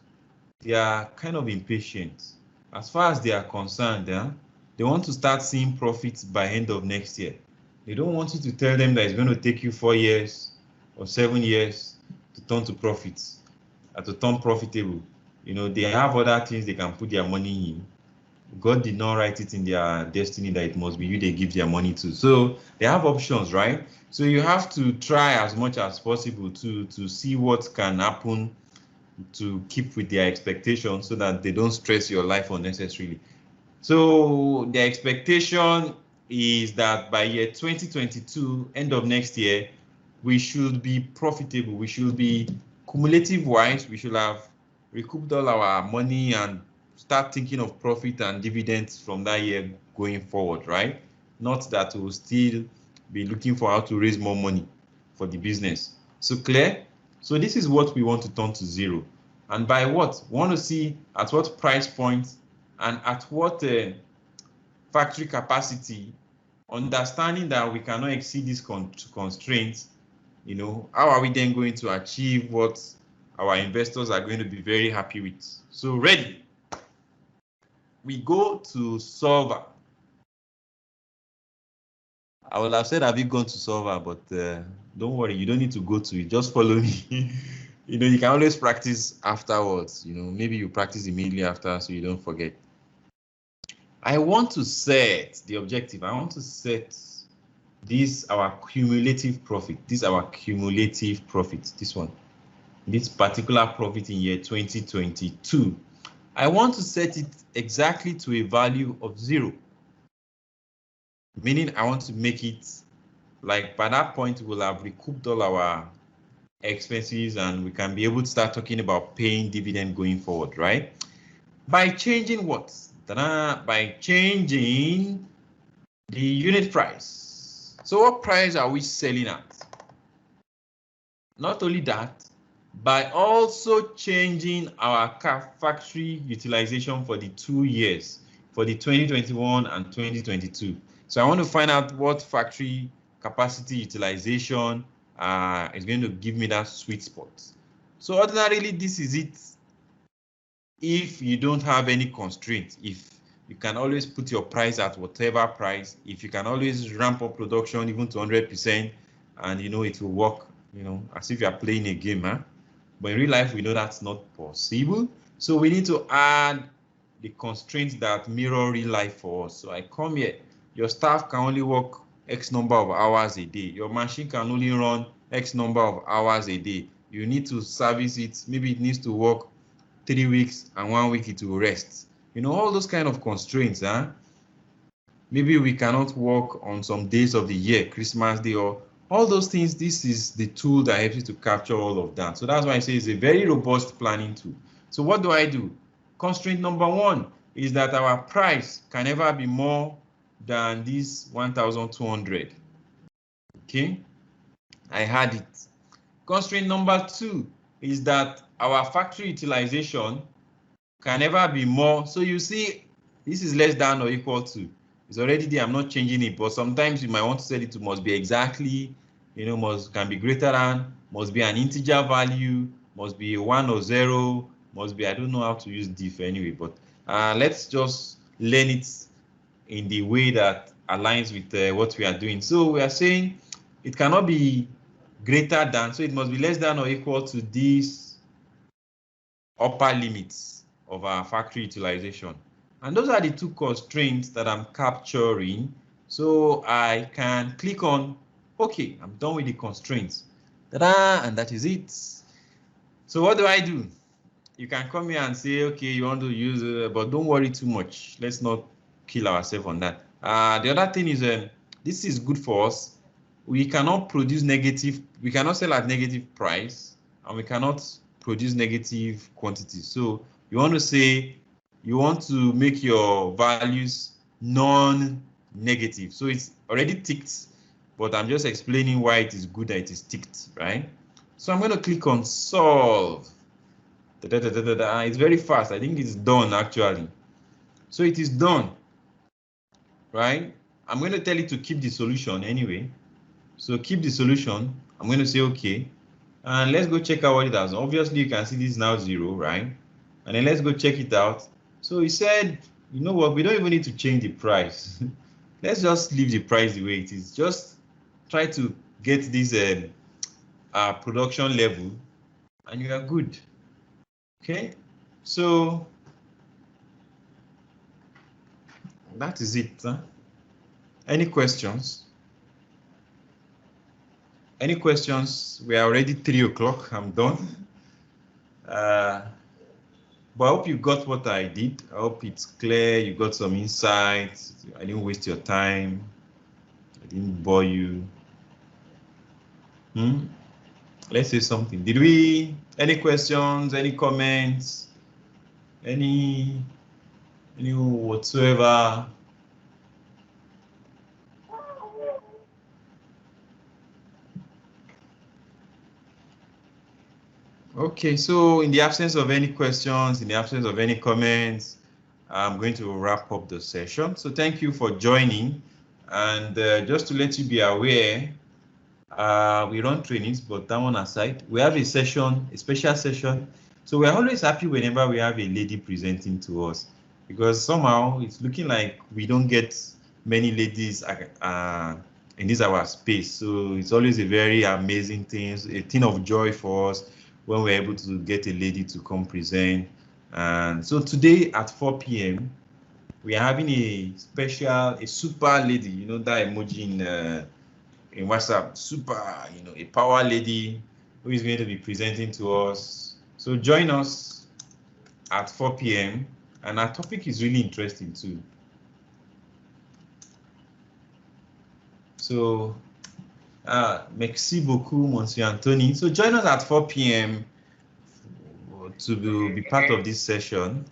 S1: they are kind of impatient. As far as they are concerned, they want to start seeing profits by end of next year. They don't want you to tell them that it's going to take you 4 years or 7 years to turn to profits, to turn profitable. They have other things they can put their money in. God did not write it in their destiny that it must be you they give their money to. So they have options, right? So you have to try as much as possible to see what can happen to keep with their expectations so that they don't stress your life unnecessarily. So the expectation is that by year 2022, end of next year, we should be profitable. We should be cumulative wise, we should have recouped all our money and start thinking of profit and dividends from that year going forward, right? Not that we'll still be looking for how to raise more money for the business. So clear? So this is what we want to turn to zero. And by what? We want to see at what price point and at what factory capacity, understanding that we cannot exceed these constraints. You know, how are we then going to achieve what our investors are going to be very happy with? So ready, we go to solver. I would have said, have you gone to solver? But don't worry, you don't need to go to it. Just follow me. You know, you can always practice afterwards. You know, maybe you practice immediately after so you don't forget. I want to set the objective. I want to set this our cumulative profit. This our cumulative profit. This one, this particular profit in year 2022. I want to set it exactly to a value of 0. Meaning I want to make it like by that point we'll have recouped all our expenses and we can be able to start talking about paying dividend going forward, right? By changing what? By changing the unit price. So what price are we selling at? Not only that, by also changing our factory utilization for the 2 years, for the 2021 and 2022. So I want to find out what factory capacity utilization is going to give me that sweet spot. So ordinarily, this is it. If you don't have any constraint, if you can always put your price at whatever price, if you can always ramp up production even to 100%, and you know it will work, you know, as if you are playing a game, huh? But in real life, we know that's not possible. So we need to add the constraints that mirror real life for us. So I come here, your staff can only work X number of hours a day. Your machine can only run X number of hours a day. You need to service it. Maybe it needs to work 3 weeks and 1 week it will rest. You know, all those kind of constraints, huh? Maybe we cannot work on some days of the year, Christmas Day or all those things. This is the tool that helps you to capture all of that. So that's why I say it's a very robust planning tool. So what do? Constraint number 1 is that our price can never be more than this 1,200. Okay, I had it. Constraint number 2 is that our factory utilization can never be more. So you see, this is less than or equal to. It's already there. I'm not changing it, but sometimes you might want to set it to must be exactly, you know, can be greater than, must be an integer value, must be 1 or 0, must be, I don't know how to use diff anyway, but let's just learn it in the way that aligns with what we are doing. So we are saying it cannot be greater than, so it must be less than or equal to these upper limits of our factory utilization. And those are the 2 constraints that I'm capturing. So I can click on, okay, I'm done with the constraints. Ta-da, and that is it. So what do? You can come here and say, okay, you want to use it, but don't worry too much. Let's not kill ourselves on that. The other thing is, this is good for us. We cannot produce negative, we cannot sell at negative price, and we cannot produce negative quantities. So you want to say, you want to make your values non-negative. So it's already ticked, but I'm just explaining why it is good that it is ticked, right? So I'm going to click on solve. It's very fast. I think it's done actually. So it is done, right? I'm going to tell it to keep the solution anyway. So keep the solution. I'm going to say okay. And let's go check out what it has. Obviously, you can see this is now 0, right? And then let's go check it out. So he said, you know what, we don't even need to change the price. Let's just leave the price the way it is. Just try to get this production level and you are good. Okay, so that is it. Huh? Any questions? Any questions? We are already 3 o'clock. I'm done. But I hope you got what I did. I hope it's clear. You got some insights. I didn't waste your time. I didn't bore you. Let's say something. Did we Any questions, any comments, any whatsoever? Okay, so in the absence of any questions, in the absence of any comments, I'm going to wrap up the session. So thank you for joining. And just to let you be aware, we run trainings, but that one aside, we have a session, a special session. So we're always happy whenever we have a lady presenting to us, because somehow it's looking like we don't get many ladies in this our space. So it's always a very amazing thing, a thing of joy for us when we're able to get a lady to come present. And so today at 4 p.m., we are having a special, a super lady, you know, that emoji in WhatsApp, super, you know, a power lady who is going to be presenting to us. So join us at 4 p.m. and our topic is really interesting too. So, merci beaucoup, Monsieur Anthony. So join us at 4 p.m. to be part of this session,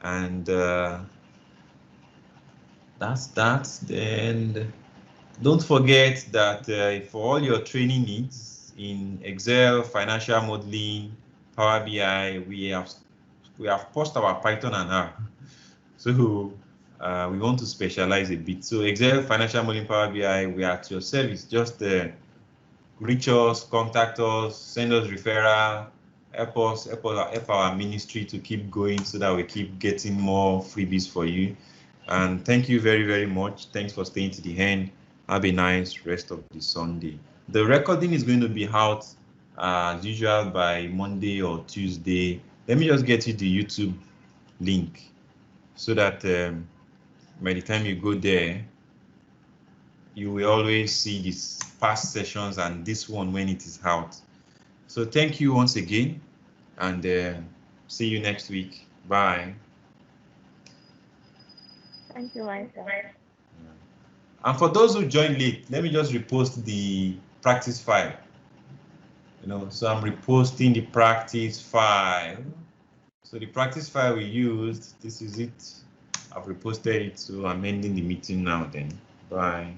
S1: and that's that. Then don't forget that for all your training needs in Excel, financial modeling, Power BI, we have posted our Python and R. So we want to specialize a bit. So Excel, financial modeling, Power BI, we are at your service. Just reach us, contact us, send us referral, help our ministry to keep going so that we keep getting more freebies for you. And thank you very, very much. Thanks for staying to the end. Have a nice rest of the Sunday. The recording is going to be out as usual by Monday or Tuesday. Let me just get you the YouTube link so that by the time you go there, you will always see these past sessions and this one when it is out. So thank you once again, and see you next week. Bye.
S3: Thank you, Michael.
S1: And for those who joined late, let me just repost the practice file. You know, so I'm reposting the practice file. So the practice file we used, this is it. I've reposted it, so I'm ending the meeting now then. Bye.